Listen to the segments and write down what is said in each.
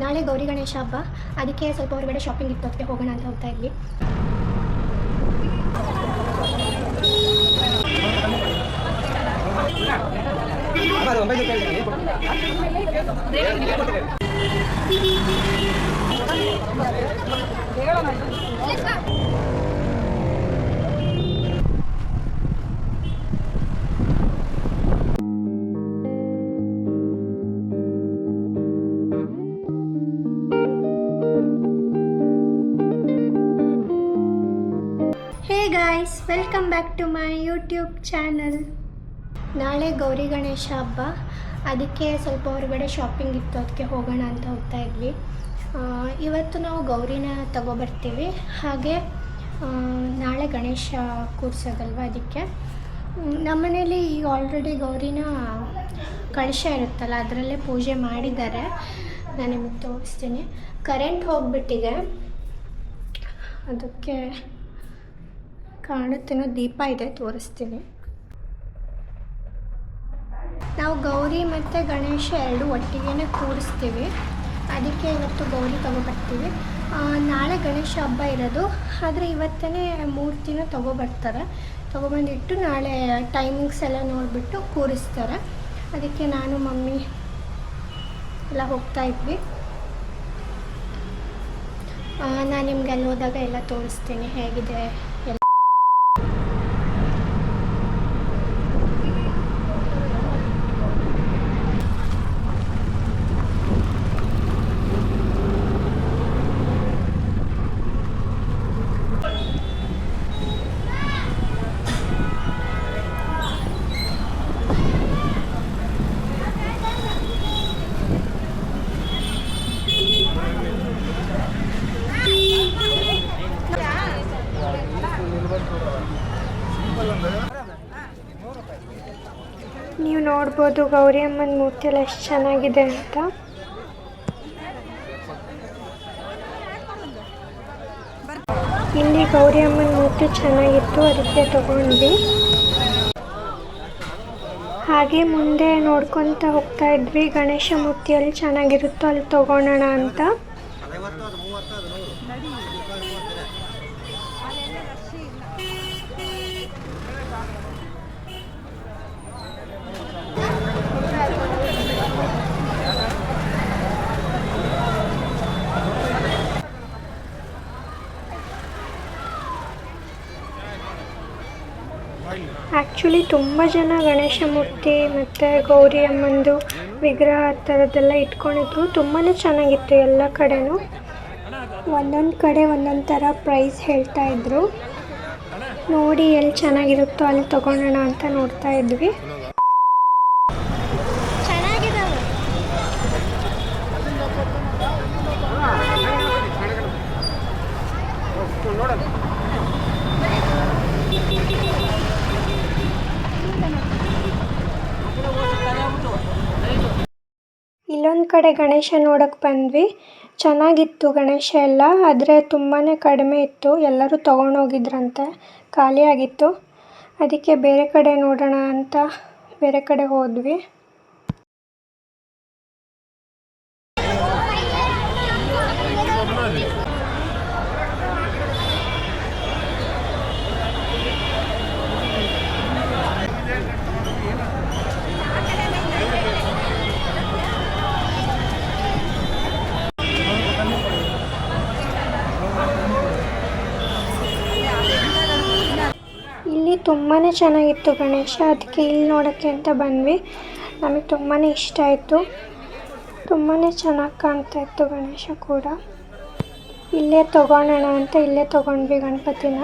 ನಾಳೆ ಗೌರಿ ಗಣೇಶ ಹಬ್ಬ, ಅದಕ್ಕೆ ಸ್ವಲ್ಪ ಹೊರಗಡೆ ಶಾಪಿಂಗ್ ಇತ್ತು, ಅದಕ್ಕೆ ಹೋಗೋಣ ಅಂತ ಹೋಗ್ತಾ ಇದ್ವಿ. Hey guys, welcome back to my YouTube channel. ನಾಳೆ ಗೌರಿ ಗಣೇಶ ಹಬ್ಬ, ಅದಕ್ಕೆ ಸ್ವಲ್ಪ ಹೊರಗಡೆ ಶಾಪಿಂಗ್ ಇತ್ತು, ಅದಕ್ಕೆ ಹೋಗೋಣ ಅಂತ ಹೋಗ್ತಾ ಇದ್ವಿ. ಇವತ್ತು ನಾವು ಗೌರಿನ ತಗೊಬರ್ತೀವಿ, ಹಾಗೆ ನಾಳೆ ಗಣೇಶ ಕೂರ್ಸೋದಲ್ವ, ಅದಕ್ಕೆ ನಮ್ಮನೇಲಿ ಈಗ ಆಲ್ರೆಡಿ ಗೌರಿನ ಕಳಶ ಇರುತ್ತಲ್ಲ, ಅದರಲ್ಲೇ ಪೂಜೆ ಮಾಡಿದ್ದಾರೆ. ನಾನು ನಿಮಗೆ ತೋರಿಸ್ತೀನಿ. ಕರೆಂಟ್ ಹೋಗಿಬಿಟ್ಟಿದೆ, ಅದಕ್ಕೆ ಕಾಣುತ್ತೇನೋ, ದೀಪ ಇದೆ, ತೋರಿಸ್ತೀನಿ. ನಾವು ಗೌರಿ ಮತ್ತು ಗಣೇಶ ಎರಡು ಒಟ್ಟಿಗೆ ಕೂರಿಸ್ತೀವಿ, ಅದಕ್ಕೆ ಇವತ್ತು ಗೌರಿ ತೊಗೊಬರ್ತೀವಿ. ನಾಳೆ ಗಣೇಶ ಹಬ್ಬ ಇರೋದು, ಆದರೆ ಇವತ್ತೇ ಮೂರ್ತಿನ ತೊಗೊಬರ್ತಾರೆ. ತೊಗೊಬಂದಿಟ್ಟು ನಾಳೆ ಟೈಮಿಂಗ್ಸ್ ಎಲ್ಲ ನೋಡಿಬಿಟ್ಟು ಕೂರಿಸ್ತಾರೆ. ಅದಕ್ಕೆ ನಾನು ಮಮ್ಮಿ ಎಲ್ಲ ಹೋಗ್ತಾ ಇದ್ವಿ. ನಾನು ನಿಮ್ಗೆ ಅಲ್ಲಿ ಹೋದಾಗ ಎಲ್ಲ ತೋರಿಸ್ತೀನಿ ಹೇಗಿದೆ. ನೀವು ನೋಡ್ಬೋದು ಗೌರಿ ಅಮ್ಮನ ಮೂರ್ತಿ ಎಲ್ಲ ಎಷ್ಟು ಚೆನ್ನಾಗಿದೆ ಅಂತ. ಇಲ್ಲಿ ಗೌರಿ ಅಮ್ಮನ ಮೂರ್ತಿ ಚೆನ್ನಾಗಿತ್ತು, ಅದಕ್ಕೆ ತಗೊಂಡ್ವಿ. ಹಾಗೆ ಮುಂದೆ ನೋಡ್ಕೊತ ಹೋಗ್ತಾ ಇದ್ವಿ, ಗಣೇಶ ಮೂರ್ತಿ ಎಲ್ಲಿ ಚೆನ್ನಾಗಿರುತ್ತೋ ಅಲ್ಲಿ ತಗೊಳ್ಳೋಣ ಅಂತ. ಆ್ಯಕ್ಚುಲಿ ತುಂಬ ಜನ ಗಣೇಶ ಮೂರ್ತಿ ಮತ್ತು ಗೌರಿ ಅಮ್ಮಂದು ವಿಗ್ರಹ ಆ ಥರದ್ದೆಲ್ಲ ಇಟ್ಕೊಂಡಿದ್ರು. ತುಂಬಾ ಚೆನ್ನಾಗಿತ್ತು ಎಲ್ಲ ಕಡೆನೂ. ಒಂದೊಂದು ಕಡೆ ಒಂದೊಂದು ಥರ ಪ್ರೈಸ್ ಹೇಳ್ತಾಯಿದ್ರು. ನೋಡಿ ಎಲ್ಲಿ ಚೆನ್ನಾಗಿರುತ್ತೋ ಅಲ್ಲಿ ತೊಗೊಳ್ಳೋಣ ಅಂತ ನೋಡ್ತಾ ಇದ್ವಿ. ಇಲ್ಲೊಂದು ಕಡೆ ಗಣೇಶ ನೋಡೋಕ್ಕೆ ಬಂದ್ವಿ. ಚೆನ್ನಾಗಿತ್ತು ಗಣೇಶ ಎಲ್ಲ, ಆದರೆ ತುಂಬಾ ಕಡಿಮೆ ಇತ್ತು. ಎಲ್ಲರೂ ತೊಗೊಂಡೋಗಿದ್ರಂತೆ, ಖಾಲಿಯಾಗಿತ್ತು. ಅದಕ್ಕೆ ಬೇರೆ ಕಡೆ ನೋಡೋಣ ಅಂತ ಬೇರೆ ಕಡೆ ಹೋದ್ವಿ. ಇಲ್ಲಿ ತುಂಬಾ ಚೆನ್ನಾಗಿತ್ತು ಗಣೇಶ, ಅದಕ್ಕೆ ಇಲ್ಲಿ ನೋಡೋಕ್ಕೆ ಅಂತ ಬಂದ್ವಿ. ನಮಗೆ ತುಂಬಾ ಇಷ್ಟ ಆಯಿತು, ತುಂಬಾ ಚೆನ್ನಾಗಿ ಕಾಣ್ತಾ ಇತ್ತು ಗಣೇಶ ಕೂಡ. ಇಲ್ಲೇ ತೊಗೊಳ್ಳೋಣ ಅಂತ ಇಲ್ಲೇ ತೊಗೊಂಡ್ವಿ ಗಣಪತಿನ.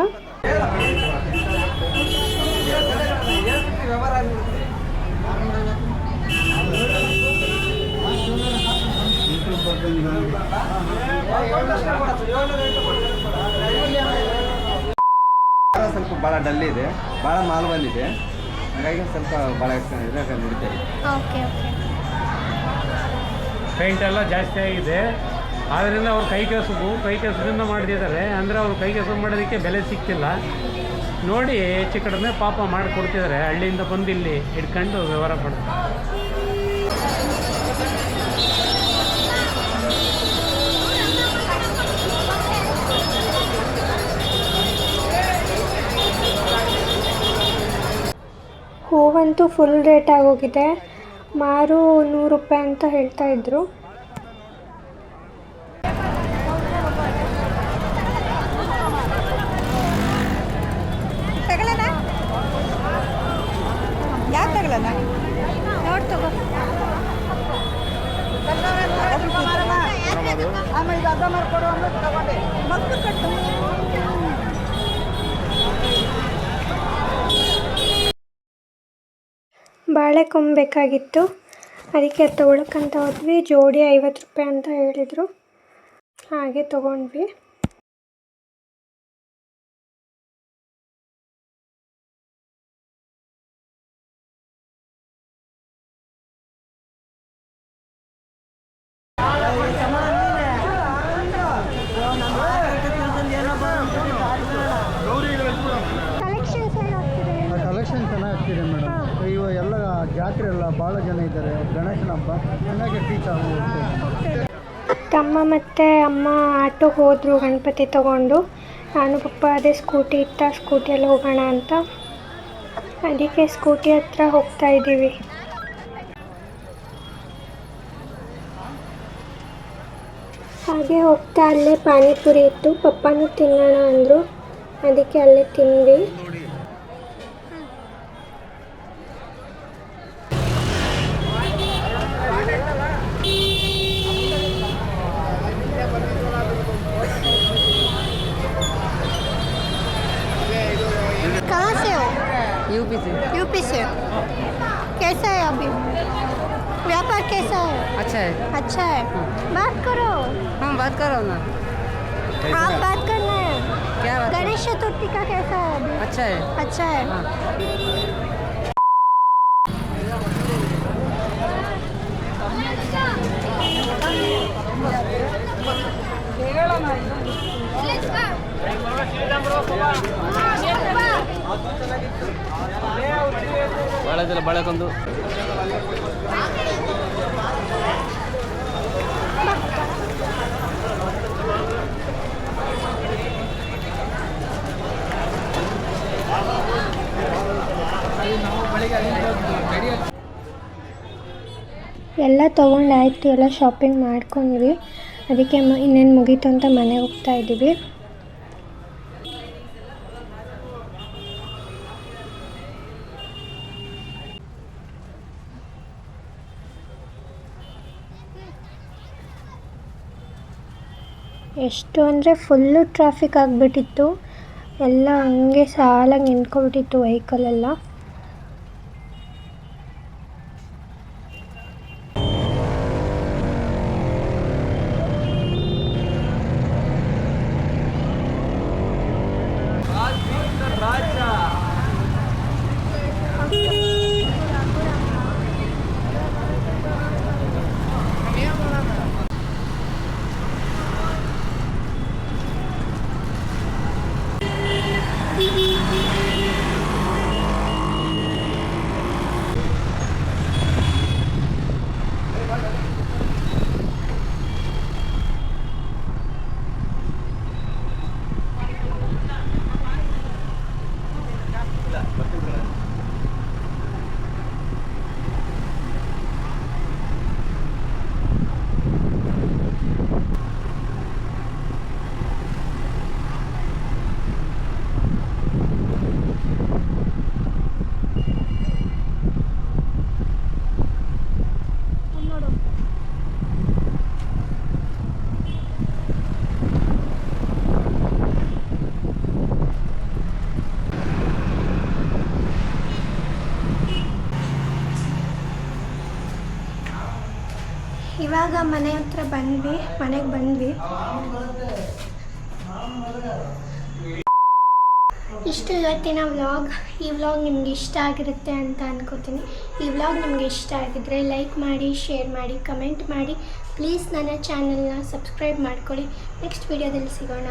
ಸ್ವಲ್ಪ ಭಾಳ ಡಲ್ ಇದೆ, ಭಾಳ ಮಾಲ್ ಬಂದಿದೆ, ಹಾಗಾಗಿ ಸ್ವಲ್ಪ ಭಾಳ ಇದ್ರಾಗ ನಡೀತಾರೆ. ಪೇಂಟ್ ಎಲ್ಲ ಜಾಸ್ತಿ ಆಗಿದೆ, ಆದ್ದರಿಂದ ಅವ್ರು ಕೈ ಕೆಲಸದಿಂದ ಮಾಡಿದ್ದಾರೆ. ಅಂದರೆ ಅವ್ರು ಕೈ ಕೆಲಸ ಮಾಡೋದಕ್ಕೆ ಬೆಲೆ ಸಿಗ್ತಿಲ್ಲ. ನೋಡಿ ಹೆಚ್ಚು ಕಡಿಮೆ ಪಾಪ ಮಾಡಿಕೊಡ್ತಿದ್ದಾರೆ. ಹಳ್ಳಿಯಿಂದ ಬಂದು ಇಲ್ಲಿ ಹಿಡ್ಕೊಂಡು ವ್ಯವಹಾರ ಮಾಡ್ತಾರೆ. ಮಾವಂತೂ ಫುಲ್ ರೇಟ್ ಆಗೋಗಿದೆ. ಮಾರು 100 ರೂಪಾಯಿ ಅಂತ ಹೇಳ್ತಾ ಇದ್ರು. ಬಾಳೆ ಕೊಂಬೇಕಾಗಿತ್ತು, ಅದಕ್ಕೆ ತೊಗೊಳಕ್ಕಂತ ಹೋದ್ವಿ. ಜೋಡಿ 50 ರೂಪಾಯಿ ಅಂತ ಹೇಳಿದರು, ಹಾಗೆ ತೊಗೊಂಡ್ವಿ. ಕಲೆಕ್ಷನ್ ಚೆನ್ನಾಗ್ತಿದೆ ಮೇಡಮ್. ಇವು ಎಲ್ಲ ಜಾತ್ರೆ ಎಲ್ಲ ಭಾಳ ಜನ ಇದ್ದಾರೆ, ಗಣೇಶನ ಹಬ್ಬ, ಹಾಗಾಗಿ ಟೀಚ್ ಆಗೋಗುತ್ತೆ. ತಮ್ಮ ಮತ್ತು ಅಮ್ಮ ಆಟೋಗೆ ಹೋದರು ಗಣಪತಿ ತೊಗೊಂಡು. ನಾನು ಪಪ್ಪ ಅದೇ ಸ್ಕೂಟಿ ಇತ್ತ, ಸ್ಕೂಟಿಯಲ್ಲಿ ಹೋಗೋಣ ಅಂತ, ಅದಕ್ಕೆ ಸ್ಕೂಟಿ ಹತ್ರ ಹೋಗ್ತಾ ಇದ್ದೀವಿ. ಹಾಗೆ ಹೋಗ್ತಾ ಅಲ್ಲೇ ಪಾನಿಪುರಿ ಇತ್ತು, ಪಪ್ಪನೂ ತಿನ್ನೋಣ ಅಂದರು, ಅದಕ್ಕೆ ಅಲ್ಲೇ ತಿಂದ್ವಿ. कहाँ से हो? यूपी से। कैसा है अभी व्यापार, कैसा है? अच्छा है। बात करो। हाँ बात करो ना। आप बात करना है। क्या बात? गणेश चतुर्थी का कैसा है अभी? अच्छा है। हाँ। ಬಾಳೆಕೊಂದು ಎಲ್ಲ ತೊಗೊಂಡಾಯ್ತು, ಎಲ್ಲ ಶಾಪಿಂಗ್ ಮಾಡ್ಕೊಂಡ್ವಿ. ಅದಕ್ಕೆ ಇನ್ನೇನು ಮುಗೀತು ಅಂತ ಮನೆಗೆ ಹೋಗ್ತಾ ಇದ್ದೀವಿ. ಎಷ್ಟು ಅಂದರೆ ಫುಲ್ಲು ಟ್ರಾಫಿಕ್ ಆಗಿಬಿಟ್ಟಿತ್ತು. ಎಲ್ಲ ಹಂಗೆ ಸಾಲಾಗಿ ನಿಂತ್ಕೊಬಿಟ್ಟಿತ್ತು ವೆಹಿಕಲೆಲ್ಲ. ಇವಾಗ ಮನೆ ಹತ್ರ ಮನೆಗೆ ಬಂದ್ವಿ. ಇಷ್ಟು ಇವತ್ತಿನ ವ್ಲಾಗ್. ಈ ವ್ಲಾಗ್ ನಿಮ್ಗೆ ಇಷ್ಟ ಆಗಿರುತ್ತೆ ಅಂತ ಅನ್ಕೋತೀನಿ. ಈ ವ್ಲಾಗ್ ನಿಮಗೆ ಇಷ್ಟ ಆಗಿದ್ರೆ ಲೈಕ್ ಮಾಡಿ, ಶೇರ್ ಮಾಡಿ, ಕಮೆಂಟ್ ಮಾಡಿ. ಪ್ಲೀಸ್ ನನ್ನ ಚಾನಲ್ನ ಸಬ್ಸ್ಕ್ರೈಬ್ ಮಾಡ್ಕೊಳ್ಳಿ. ನೆಕ್ಸ್ಟ್ ವಿಡಿಯೋದಲ್ಲಿ ಸಿಗೋಣ.